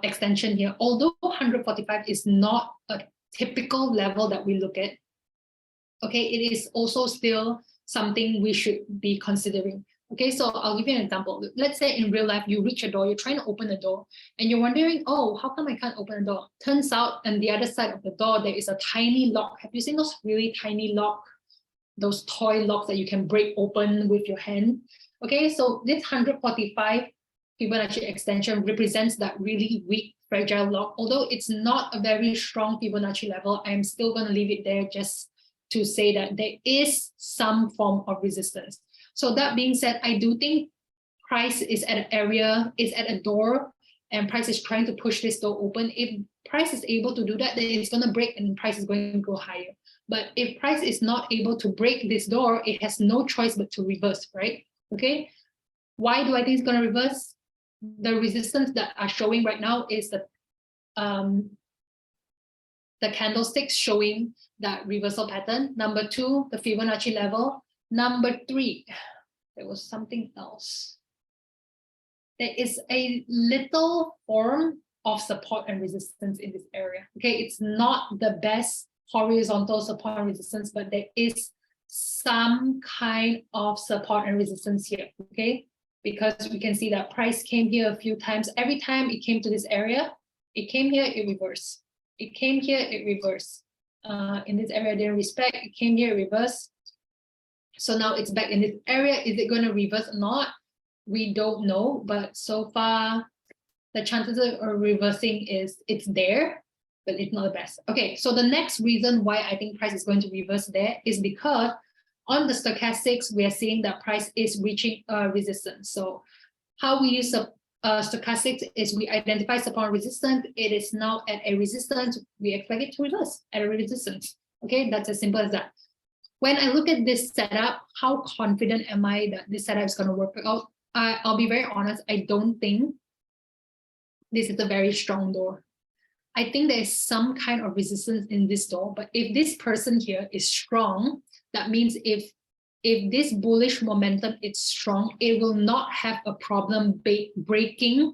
extension here. Although 145 is not a typical level that we look at, okay, it is also still something we should be considering. Okay, so I'll give you an example. Let's say in real life, you reach a door, you're trying to open the door, and you're wondering, oh, how come I can't open the door? Turns out on the other side of the door, there is a tiny lock. Have you seen those really tiny lock, those toy locks that you can break open with your hand? Okay, so this 145 Fibonacci extension represents that really weak, fragile lock. Although it's not a very strong Fibonacci level, I'm still going to leave it there just to say that there is some form of resistance. So that being said, I do think price is at an area, is at a door, and price is trying to push this door open. If price is able to do that, then it's going to break and price is going to go higher. But if price is not able to break this door, it has no choice but to reverse, right? Okay. Why do I think it's going to reverse? The resistance that are showing right now is the candlesticks showing that reversal pattern. Number two, the Fibonacci level. Number three, there was something else. There is a little form of support and resistance in this area. Okay, it's not the best horizontal support and resistance, but there is some kind of support and resistance here. Okay, because we can see that price came here a few times. Every time it came to this area, it came here, it reversed. It came here, it reversed. In this area, didn't respect. It came here, reversed. So now it's back in this area. Is it going to reverse or not? We don't know, but so far the chances of reversing is it's there, but it's not the best. Okay, so the next reason why I think price is going to reverse there is because on the stochastics, we are seeing that price is reaching a resistance. So how we use stochastics is we identify support and resistance. It is now at a resistance. We expect it to reverse at a resistance. Okay, that's as simple as that. When I look at this setup, how confident am I that this setup is going to work out? I'll be very honest, I don't think this is a very strong door. I think there is some kind of resistance in this door, but if this person here is strong, that means if this bullish momentum is strong, it will not have a problem breaking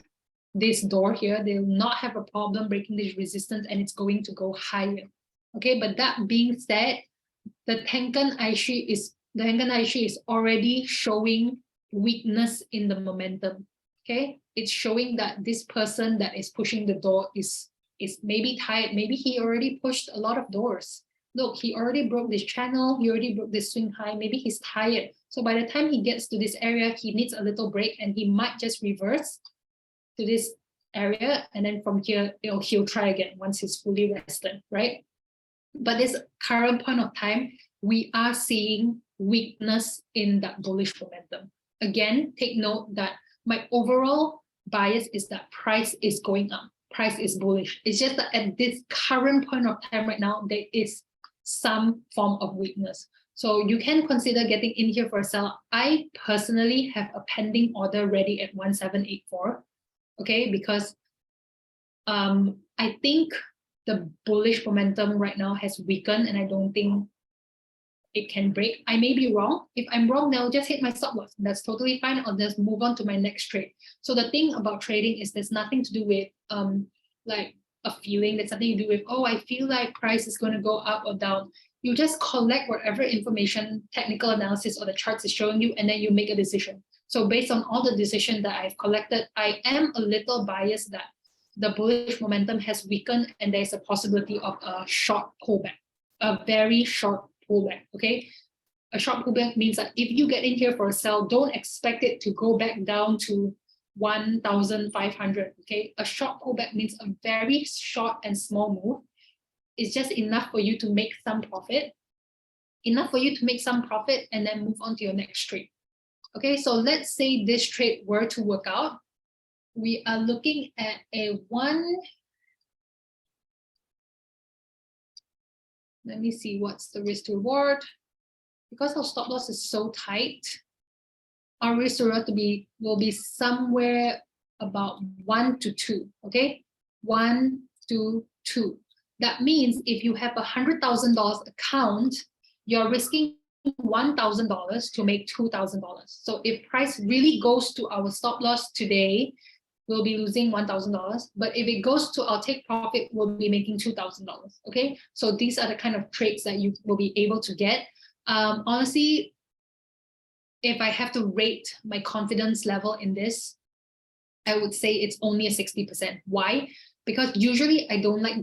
this door here. They will not have a problem breaking this resistance, and it's going to go higher. Okay, but that being said, the Heiken Aishi is already showing weakness in the momentum. Okay, it's showing that this person that is pushing the door is maybe tired. Maybe he already pushed a lot of doors. Look, he already broke this channel. He already broke this swing high. Maybe he's tired. So by the time he gets to this area, he needs a little break, and he might just reverse to this area, and then from here he'll try again once he's fully rested, right? But this current point of time, we are seeing weakness in that bullish momentum. Again, take note that my overall bias is that price is going up. Price is bullish. It's just that at this current point of time right now, there is some form of weakness. So you can consider getting in here for a sell. I personally have a pending order ready at 1784. Okay, because I think the bullish momentum right now has weakened, and I don't think it can break. I may be wrong. If I'm wrong, then I'll just hit my stop loss. That's totally fine. I'll just move on to my next trade. So the thing about trading is there's nothing to do with like a feeling. There's nothing to do with, oh, I feel like price is going to go up or down. You just collect whatever information, technical analysis or the charts is showing you, and then you make a decision. So based on all the decisions that I've collected, I am a little biased that the bullish momentum has weakened and there's a possibility of a short pullback, a very short pullback. Okay, a short pullback means that if you get in here for a sell, don't expect it to go back down to 1,500. Okay, a short pullback means a very short and small move. It's just enough for you to make some profit, and then move on to your next trade. Okay, so let's say this trade were to work out. We are looking at a let me see what's the risk to reward. Because our stop loss is so tight, our risk to reward will be somewhere about 1 to 2. Okay, 1 to 2. That means if you have $100,000 account, you're risking $1,000 to make $2,000. So if price really goes to our stop loss today, we'll be losing $1,000. But if it goes to our take profit, we'll be making $2,000. Okay, so these are the kind of trades that you will be able to get. Honestly, if I have to rate my confidence level in this, I would say it's only a 60%. Why? Because usually I don't like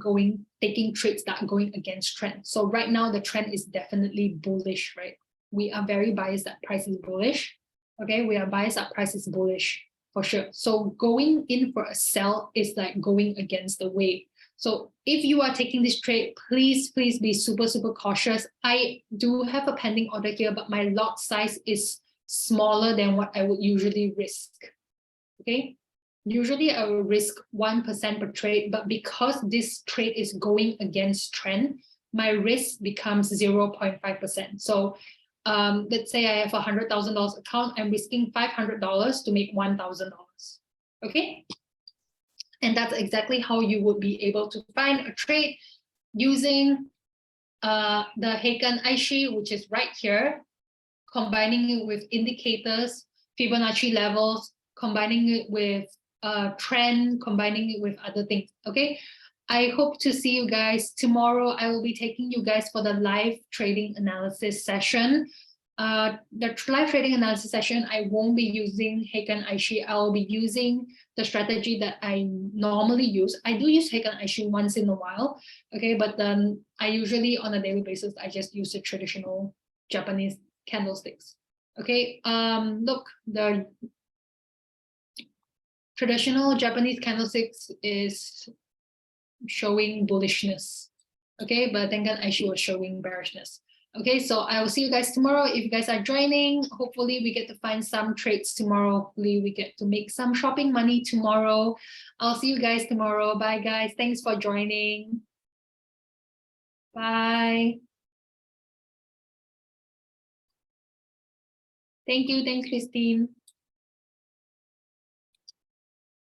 taking trades that are going against trend. So right now the trend is definitely bullish, right? We are very biased that price is bullish. Okay, we are biased that price is bullish for sure. So going in for a sell is like going against the wave. So if you are taking this trade, please be super, super cautious. I do have a pending order here, but my lot size is smaller than what I would usually risk. Okay, usually I will risk 1% per trade, but because this trade is going against trend, my risk becomes 0.5%. So let's say I have $100,000 account, I'm risking $500 to make $1,000. Okay, and that's exactly how you would be able to find a trade using the Heiken Aishi, which is right here, combining it with indicators, Fibonacci levels, combining it with trend, combining it with other things. Okay, I hope to see you guys tomorrow. I will be taking you guys for the live trading analysis session. The live trading analysis session, I won't be using Heiken Aishi. I'll be using the strategy that I normally use. I do use Heiken Aishi once in a while, okay, but then I usually on a daily basis, I just use the traditional Japanese candlesticks. Okay, look, the traditional Japanese candlesticks is showing bullishness. Okay, but Tenkan Aishi was showing bearishness. Okay, so I will see you guys tomorrow. If you guys are joining, hopefully we get to find some trades tomorrow. Hopefully we get to make some shopping money tomorrow. I'll see you guys tomorrow. Bye guys. Thanks for joining. Bye. Thank you. Thanks, Christine.